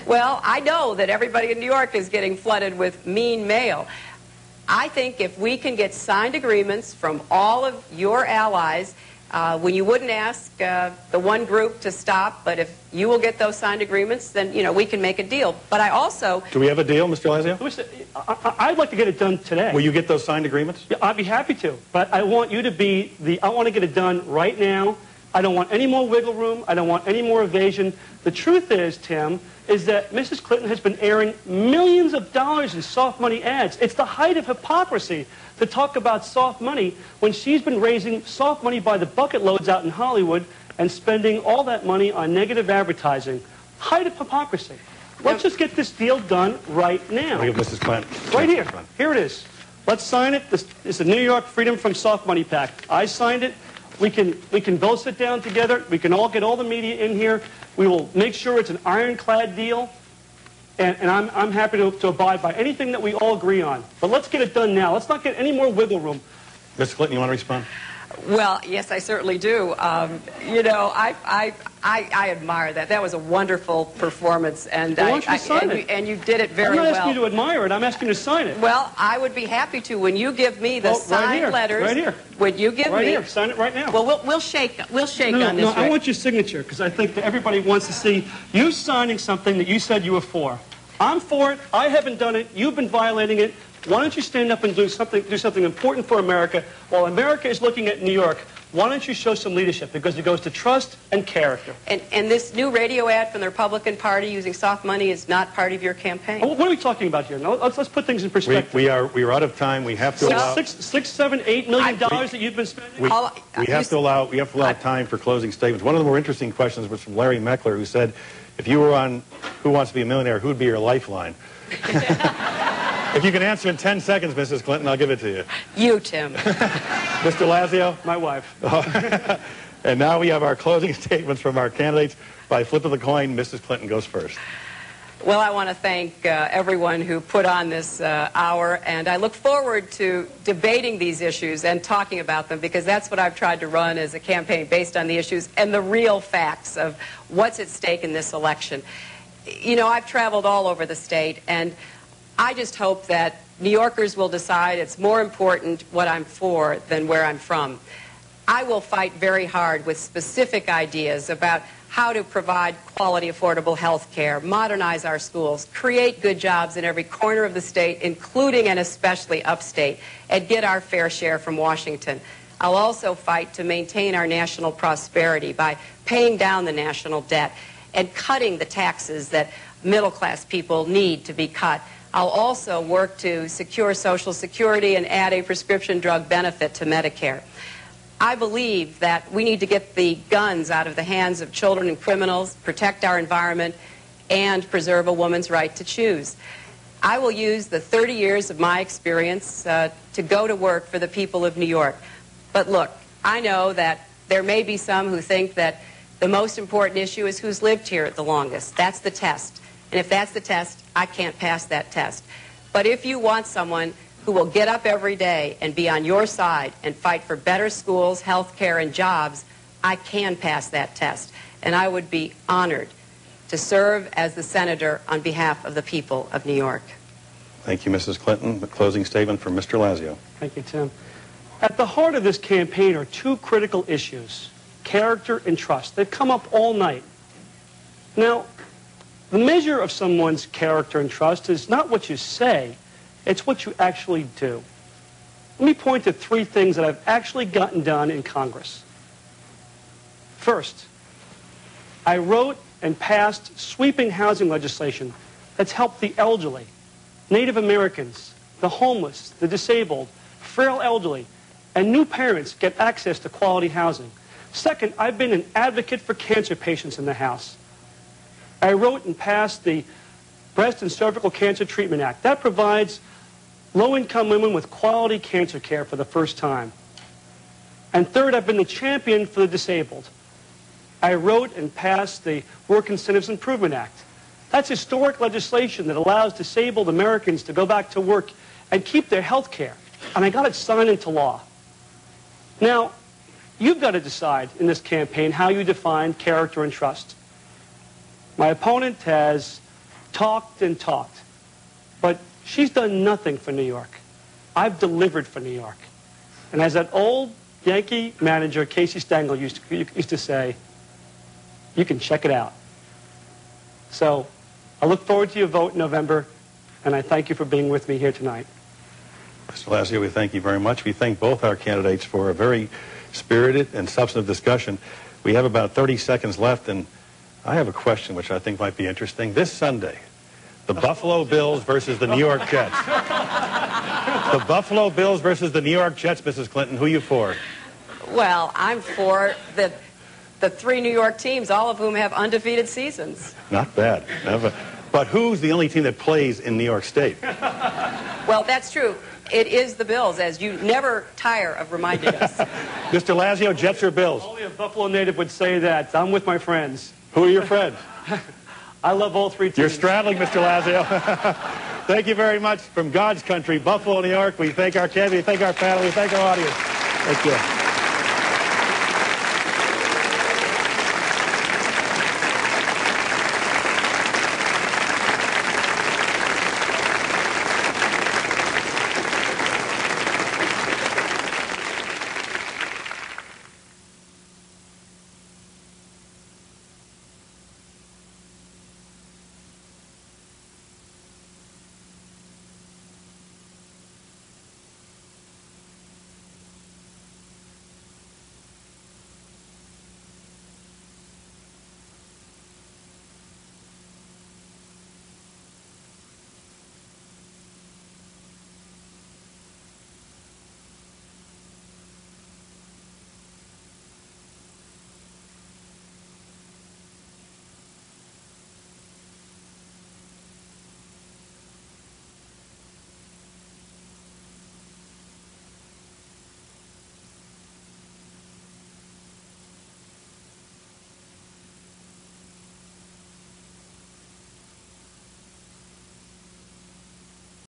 Well, I know that everybody in New York is getting flooded with mean mail. I think if we can get signed agreements from all of your allies, when you wouldn't ask the one group to stop, but if you will get those signed agreements, then, you know, we can make a deal. But I also... Do we have a deal, Mr. Lazio? I'd like to get it done today. Will you get those signed agreements? Yeah, I'd be happy to. But I want you to be I want to get it done right now. I don't want any more wiggle room. I don't want any more evasion. The truth is, Tim, is that Mrs. Clinton has been airing millions of dollars in soft money ads. It's the height of hypocrisy to talk about soft money when she's been raising soft money by the bucket loads out in Hollywood and spending all that money on negative advertising. Height of hypocrisy. Let's just get this deal done right now. Look at Mrs. Clinton. Right here. Here it is. Let's sign it. This is the New York Freedom from Soft Money Pact. I signed it. We can both sit down together. We can all get all the media in here. We will make sure it's an ironclad deal. And I'm happy to abide by anything that we all agree on. But let's get it done now. Let's not get any more wiggle room. Mr. Clinton, you want to respond? Well, yes, I certainly do. You know, I admire that. That was a wonderful performance, and you did it very well. I'm not asking you to admire it. I'm asking you to sign it. Well, I would be happy to when you give me the signed letters. Right here. Would you give me? Right here. Sign it right now. Well, we'll shake on this. No, I want your signature because I think that everybody wants to see you signing something that you said you were for. I'm for it. I haven't done it. You've been violating it. Why don't you stand up and do something important for America? While America is looking at New York, why don't you show some leadership? Because it goes to trust and character. And this new radio ad from the Republican Party using soft money is not part of your campaign? What are we talking about here? No, let's put things in perspective. We are out of time. We have to allow $6, $7, $8 million that you've been spending. We have to allow time for closing statements. One of the more interesting questions was from Larry Meckler, who said, if you were on Who Wants to Be a Millionaire, who would be your lifeline? If you can answer in 10 seconds, Mrs. Clinton, I'll give it to you. You, Tim. Mr. Lazio? My wife. And now we have our closing statements from our candidates. By flip of the coin, Mrs. Clinton goes first. Well, I want to thank everyone who put on this hour, and I look forward to debating these issues and talking about them, because that's what I've tried to run as a campaign, based on the issues and the real facts of what's at stake in this election. You know, I've traveled all over the state, and I just hope that New Yorkers will decide it's more important what I'm for than where I'm from. I will fight very hard with specific ideas about how to provide quality, affordable health care, modernize our schools, create good jobs in every corner of the state, including and especially upstate, and get our fair share from Washington. I'll also fight to maintain our national prosperity by paying down the national debt and cutting the taxes that middle-class people need to be cut. I'll also work to secure Social Security and add a prescription drug benefit to Medicare. I believe that we need to get the guns out of the hands of children and criminals, protect our environment, and preserve a woman's right to choose. I will use the 30 years of my experience to go to work for the people of New York. But look, I know that there may be some who think that the most important issue is who's lived here the longest. That's the test. And if that's the test, I can't pass that test. But if you want someone who will get up every day and be on your side and fight for better schools, health care, and jobs, I can pass that test. And I would be honored to serve as the senator on behalf of the people of New York. Thank you, Mrs. Clinton. The closing statement from Mr. Lazio. Thank you, Tim. At the heart of this campaign are two critical issues: character and trust. They've come up all night. Now, the measure of someone's character and trust is not what you say, it's what you actually do. Let me point to three things that I've actually gotten done in Congress. First, I wrote and passed sweeping housing legislation that's helped the elderly, Native Americans, the homeless, the disabled, frail elderly, and new parents get access to quality housing. Second, I've been an advocate for cancer patients in the House. I wrote and passed the Breast and Cervical Cancer Treatment Act. That provides low-income women with quality cancer care for the first time. And third, I've been the champion for the disabled. I wrote and passed the Work Incentives Improvement Act. That's historic legislation that allows disabled Americans to go back to work and keep their health care. And I got it signed into law. Now, you've got to decide in this campaign how you define character and trust. My opponent has talked and talked, but she's done nothing for New York. I've delivered for New York. And as that old Yankee manager, Casey Stengel, used to say, you can check it out. So I look forward to your vote in November, and I thank you for being with me here tonight. Mr. Lazio, we thank you very much. We thank both our candidates for a very spirited and substantive discussion. We have about 30 seconds left, and I have a question which I think might be interesting. This Sunday, the Buffalo Bills versus the New York Jets. The Buffalo Bills versus the New York Jets, Mrs. Clinton. Who are you for? Well, I'm for the three New York teams, all of whom have undefeated seasons. Not bad. But who's the only team that plays in New York State? Well, that's true. It is the Bills, as you never tire of reminding us. Mr. Lazio, Jets or Bills? Only a Buffalo native would say that. I'm with my friends. Who are your friends? I love all three teams. You're straddling, Mr. Lazio. Thank you very much. From God's country, Buffalo, New York, we thank our candidate, we thank our panel, we thank our audience. Thank you.